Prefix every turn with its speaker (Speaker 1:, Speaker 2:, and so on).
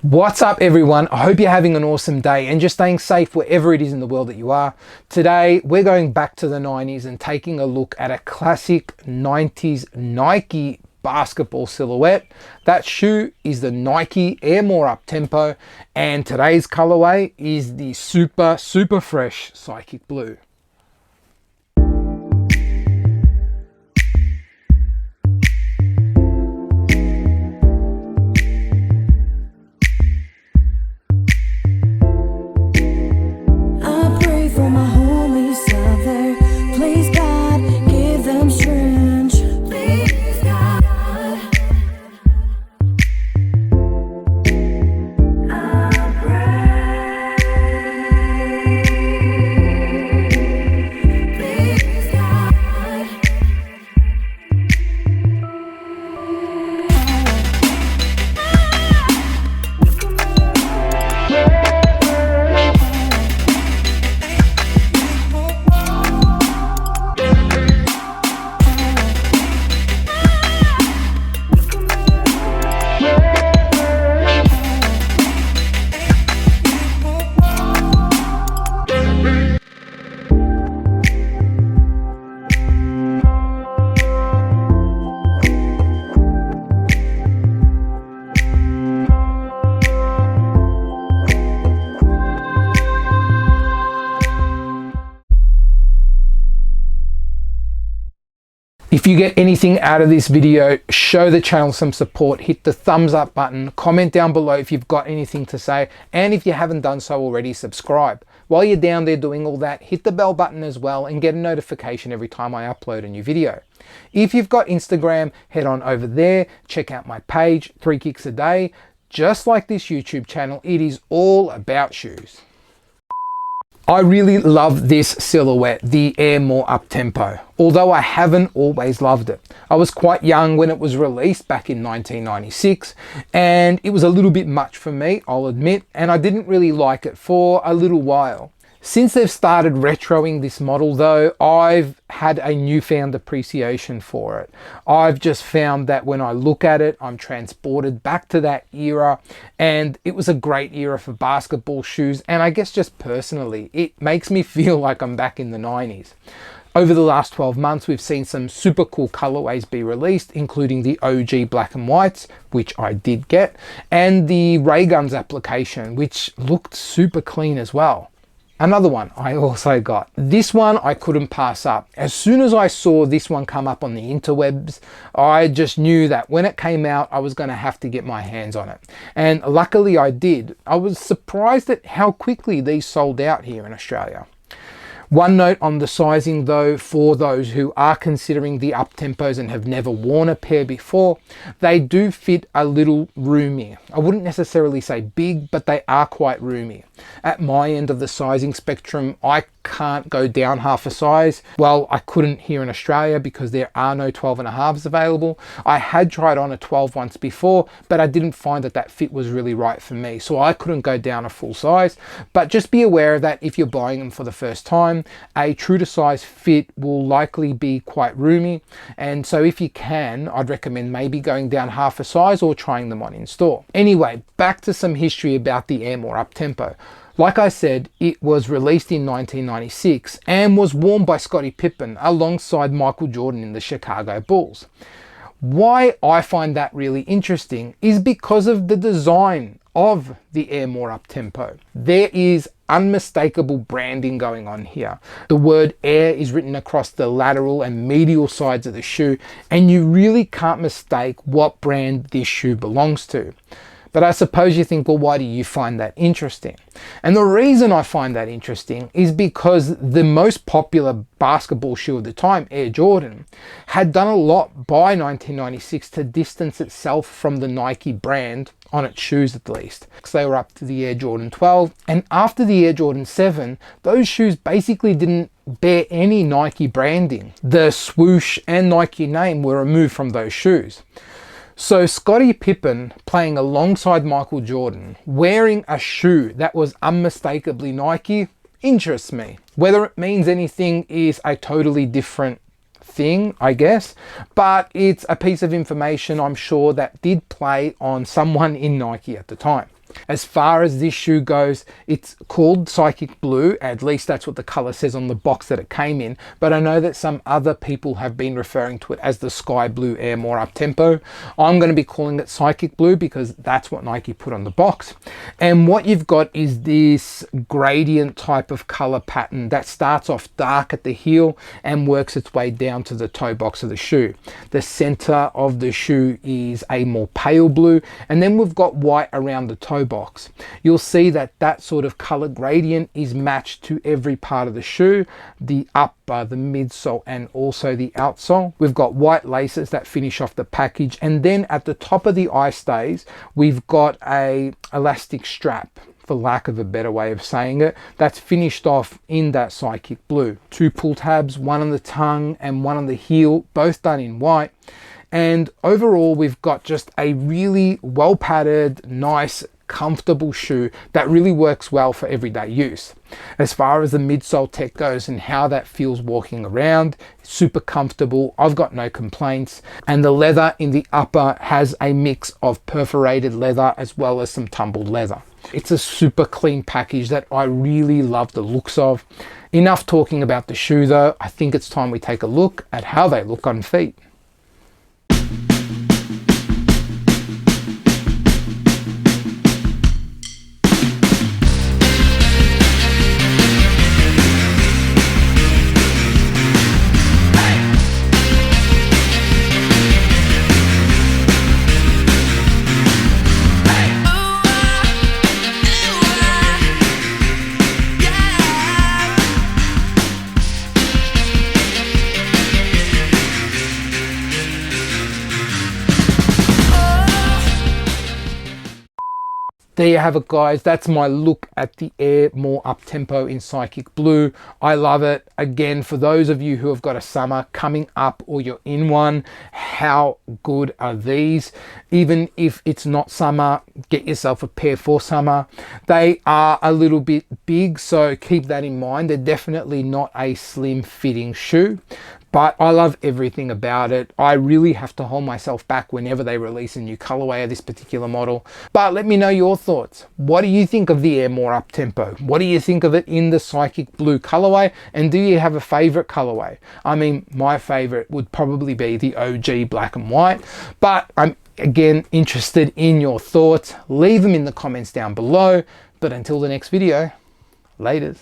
Speaker 1: What's up everyone? I hope you're having an awesome day and just staying safe wherever it is in the world that you are. Today we're going back to the 90s and taking a look at a classic 90s Nike basketball silhouette. That shoe is the Nike Air More Uptempo, and today's colorway is the super fresh Psychic Blue. If you get anything out of this video, show the channel some support, hit the thumbs up button, comment down below if you've got anything to say, and if you haven't done so already, subscribe. While you're down there doing all that, hit the bell button as well and get a notification every time I upload a new video. If you've got Instagram, head on over there, check out my page, 3 Kicks a Day. Just like this YouTube channel, it is all about shoes. I really love this silhouette, the Air More Uptempo, although I haven't always loved it. I was quite young when it was released back in 1996, and it was a little bit much for me, I'll admit, and I didn't really like it for a little while. Since they've started retroing this model though, I've had a newfound appreciation for it. I've just found that when I look at it, I'm transported back to that era, and it was a great era for basketball shoes, and I guess just personally, it makes me feel like I'm back in the 90s. Over the last 12 months, we've seen some super cool colorways be released, including the OG black and whites, which I did get, and the Ray Guns application, which looked super clean as well. Another one I also got. This one I couldn't pass up. As soon as I saw this one come up on the interwebs, I just knew that when it came out, I was going to have to get my hands on it. And luckily I did. I was surprised at how quickly these sold out here in Australia. One note on the sizing though, for those who are considering the Uptempos and have never worn a pair before, they do fit a little roomy. I wouldn't necessarily say big, but they are quite roomy. At my end of the sizing spectrum, I can't go down half a size. Well, I couldn't here in Australia because there are no 12.5s available. I had tried on a 12 once before, but I didn't find that that fit was really right for me, so I couldn't go down a full size. But just be aware that if you're buying them for the first time, a true to size fit will likely be quite roomy, and so if you can, I'd recommend maybe going down half a size or trying them on in store. Anyway, back to some history about the Air More Uptempo. Like I said, it was released in 1996 and was worn by Scottie Pippen alongside Michael Jordan in the Chicago Bulls. Why I find that really interesting is because of the design of the Air More Uptempo. There is unmistakable branding going on here. The word Air is written across the lateral and medial sides of the shoe, and you really can't mistake what brand this shoe belongs to. But I suppose you think, well, why do you find that interesting? And the reason I find that interesting is because the most popular basketball shoe of the time, Air Jordan, had done a lot by 1996 to distance itself from the Nike brand, on its shoes at least. So they were up to the Air Jordan 12, and after the Air Jordan 7, those shoes basically didn't bear any Nike branding. The swoosh and Nike name were removed from those shoes. So Scottie Pippen playing alongside Michael Jordan, wearing a shoe that was unmistakably Nike, interests me. Whether it means anything is a totally different thing, I guess, but it's a piece of information I'm sure that did play on someone in Nike at the time. As far as this shoe goes, it's called Psychic Blue, at least that's what the color says on the box that it came in, but I know that some other people have been referring to it as the Sky Blue Air More Uptempo. I'm going to be calling it Psychic Blue because that's what Nike put on the box. And what you've got is this gradient type of color pattern that starts off dark at the heel and works its way down to the toe box of the shoe. The center of the shoe is a more pale blue, and then we've got white around the toe box. You'll see that that sort of color gradient is matched to every part of the shoe, the upper, the midsole, and also the outsole. We've got white laces that finish off the package, and then at the top of the eye stays we've got a elastic strap, for lack of a better way of saying it, that's finished off in that Psychic Blue. 2 pull tabs, one on the tongue and one on the heel, both done in white. And overall we've got just a really well padded, nice, comfortable shoe that really works well for everyday use. As far as the midsole tech goes and how that feels walking around, super comfortable, I've got no complaints. And the leather in the upper has a mix of perforated leather as well as some tumbled leather. It's a super clean package that I really love the looks of. Enough talking about the shoe though, I think it's time we take a look at how they look on feet. There you have it guys, that's my look at the Air More Uptempo in Psychic Blue. I love it. Again, for those of you who have got a summer coming up or you're in one, how good are these? Even if it's not summer, get yourself a pair for summer. They are a little bit big, so keep that in mind. They're definitely not a slim fitting shoe, but I love everything about it. I really have to hold myself back whenever they release a new colorway of this particular model. But let me know your thoughts. What do you think of the Air More Uptempo? What do you think of it in the Psychic Blue colorway? And do you have a favorite colorway? I mean, my favorite would probably be the OG black and white, but I'm again interested in your thoughts. Leave them in the comments down below. But until the next video, laters.